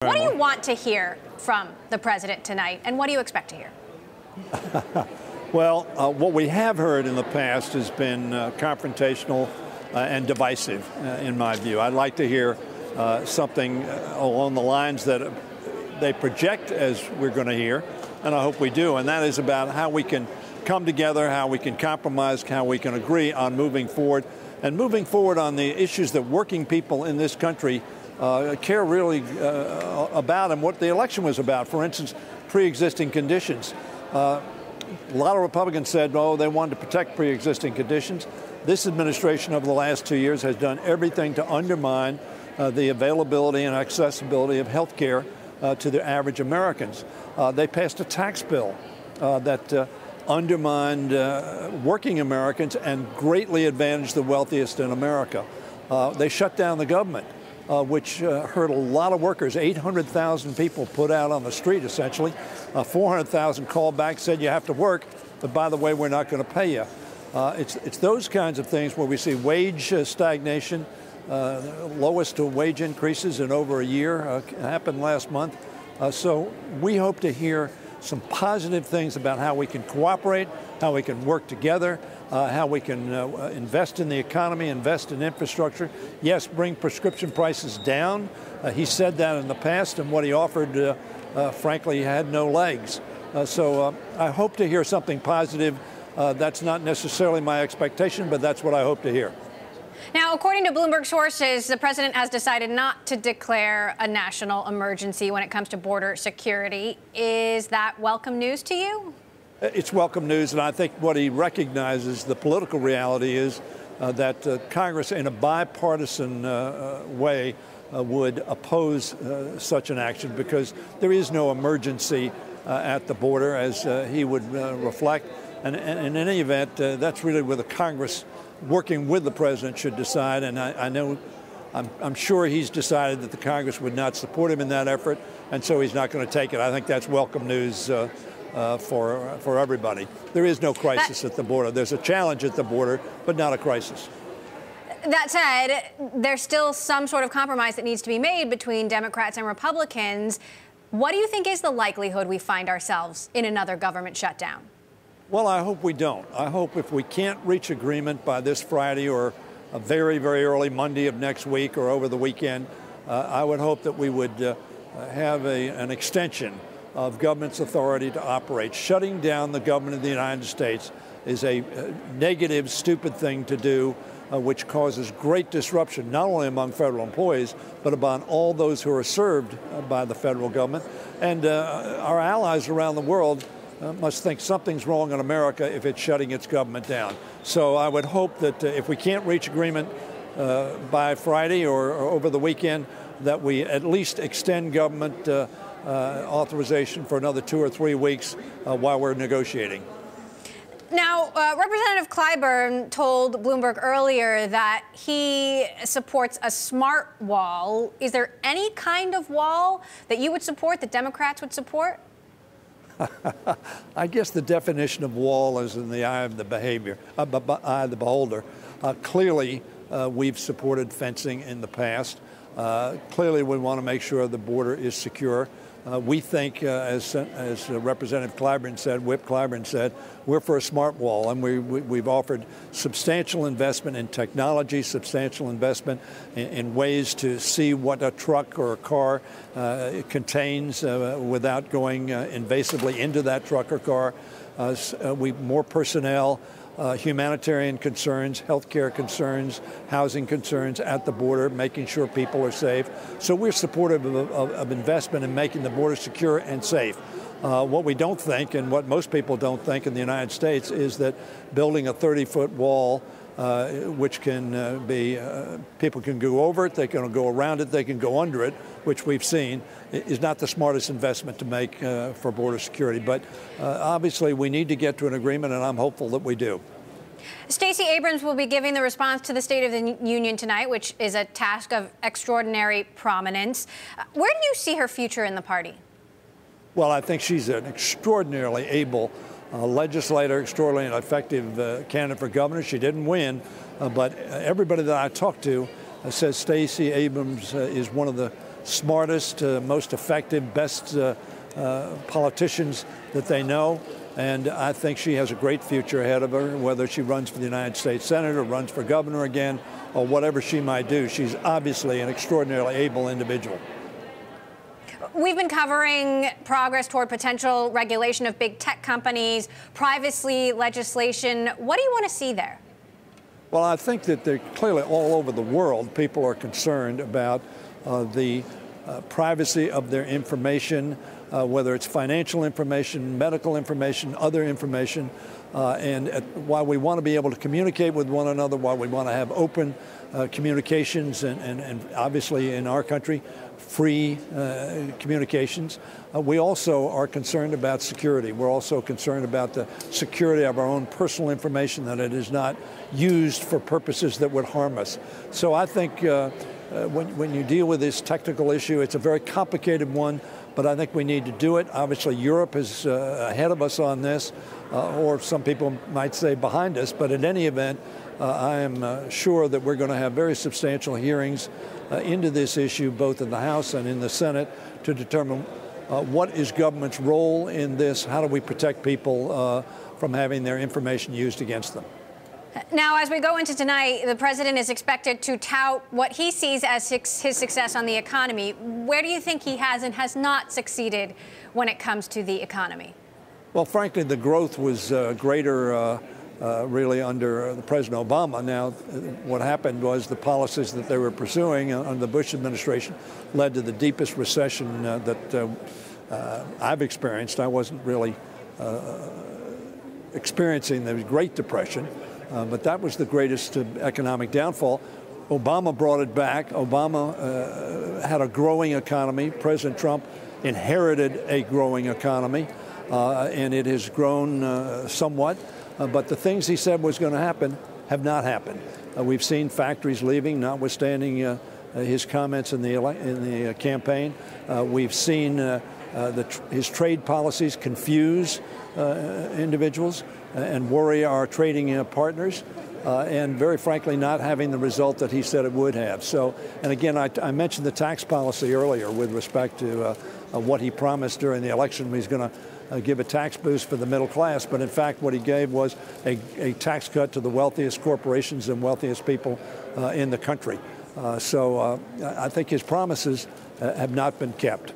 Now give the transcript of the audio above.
What do you want to hear from the president tonight, and what do you expect to hear? Well, what we have heard in the past has been confrontational and divisive, in my view. I'd like to hear something along the lines that they project as we're going to hear, and I hope we do, and that is about how we can come together, how we can compromise, how we can agree on moving forward, and moving forward on the issues that working people in this country care really about, and what the election was about. For instance, pre-existing conditions. A lot of Republicans said, oh, they wanted to protect pre-existing conditions. This administration over the last 2 years has done everything to undermine the availability and accessibility of health care to the average Americans. They passed a tax bill that undermined working Americans and greatly advantaged the wealthiest in America. They shut down the government, which hurt a lot of workers. 800,000 people put out on the street, essentially. 400,000 called back, said you have to work, but by the way, we're not going to pay you. It's those kinds of things where we see wage stagnation, lowest wage increases in over a year, happened last month. So we hope to hear some positive things about how we can cooperate, how we can work together, how we can invest in the economy, invest in infrastructure. Yes, bring prescription prices down. He said that in the past, and what he offered, frankly, had no legs. So I hope to hear something positive. That's not necessarily my expectation, but that's what I hope to hear. Now, according to Bloomberg sources, the president has decided not to declare a national emergency when it comes to border security. Is that welcome news to you? It's welcome news, and I think what he recognizes, the political reality is that Congress, in a bipartisan way, would oppose such an action because there is no emergency at the border, as he would reflect. And in any event, that's really where the Congress, working with the president, should decide. And I'm sure he's decided that the Congress would not support him in that effort, and so he's not going to take it. I think that's welcome news for everybody. There is no crisis at the border. There's a challenge at the border, but not a crisis. That said, there's still some sort of compromise that needs to be made between Democrats and Republicans. What do you think is the likelihood we find ourselves in another government shutdown? Well, I hope we don't. I hope if we can't reach agreement by this Friday or a very, very early Monday of next week or over the weekend, I would hope that we would have an extension of government's authority to operate. Shutting down the government of the United States is a negative, stupid thing to do, which causes great disruption, not only among federal employees, but among all those who are served by the federal government. And our allies around the world must think something's wrong in America if it's shutting its government down. So I would hope that if we can't reach agreement by Friday or over the weekend, that we at least extend government authorization for another 2 or 3 weeks while we're negotiating. Now, Representative Clyburn told Bloomberg earlier that he supports a smart wall. Is there any kind of wall that you would support, that Democrats would support? I guess the definition of wall is in the eye of the eye of the beholder. Clearly, we've supported fencing in the past. Clearly, we want to make sure the border is secure. We think, as Representative Clyburn said, Whip Clyburn said, we're for a smart wall, and we've offered substantial investment in technology, substantial investment in ways to see what a truck or a car contains without going invasively into that truck or car. More personnel. Humanitarian concerns, healthcare concerns, housing concerns at the border, making sure people are safe. So we're supportive of investment in making the border secure and safe. What we don't think, and what most people don't think in the United States, is that building a 30-foot wall, which can people can go over it, they can go around it, they can go under it, which we've seen, is not the smartest investment to make for border security. But obviously, we need to get to an agreement, and I'm hopeful that we do. Stacey Abrams will be giving the response to the State of the Union tonight, which is a task of extraordinary prominence. Where do you see her future in the party? Well, I think she's an extraordinarily able legislator, extraordinarily effective candidate for governor. She didn't win, but everybody that I talked to says Stacey Abrams is one of the smartest, most effective, best politicians that they know. And I think she has a great future ahead of her, whether she runs for the United States Senate or runs for governor again, or whatever she might do. She's obviously an extraordinarily able individual. We've been covering progress toward potential regulation of big tech companies, privacy legislation. What do you want to see there? Well, I think that they're clearly all over the world, people are concerned about the privacy of their information, whether it's financial information, medical information, other information, and while we want to be able to communicate with one another, while we want to have open communications and obviously in our country, free communications, we also are concerned about security. We're also concerned about the security of our own personal information, that it is not used for purposes that would harm us. So I think when you deal with this technical issue, it's a very complicated one, but I think we need to do it. Obviously, Europe is ahead of us on this, or some people might say behind us, but in any event, I am sure that we're going to have very substantial hearings into this issue, both in the House and in the Senate, to determine what is government's role in this, how do we protect people from having their information used against them. Now, as we go into tonight, the president is expected to tout what he sees as his success on the economy. Where do you think he has and has not succeeded when it comes to the economy? Well, frankly, the growth was greater really under President Obama. Now, what happened was the policies that they were pursuing under the Bush administration led to the deepest recession that I've experienced. I wasn't really experiencing the Great Depression. But that was the greatest economic downfall. Obama brought it back. Obama had a growing economy. President Trump inherited a growing economy, and it has grown somewhat. But the things he said was going to happen have not happened. We've seen factories leaving, notwithstanding his comments in the campaign. We've seen his trade policies confuse individuals and worry our trading partners, and very frankly not having the result that he said it would have. So, and again, I mentioned the tax policy earlier with respect to what he promised during the election. He's going to give a tax boost for the middle class, but in fact what he gave was a tax cut to the wealthiest corporations and wealthiest people in the country. So I think his promises have not been kept.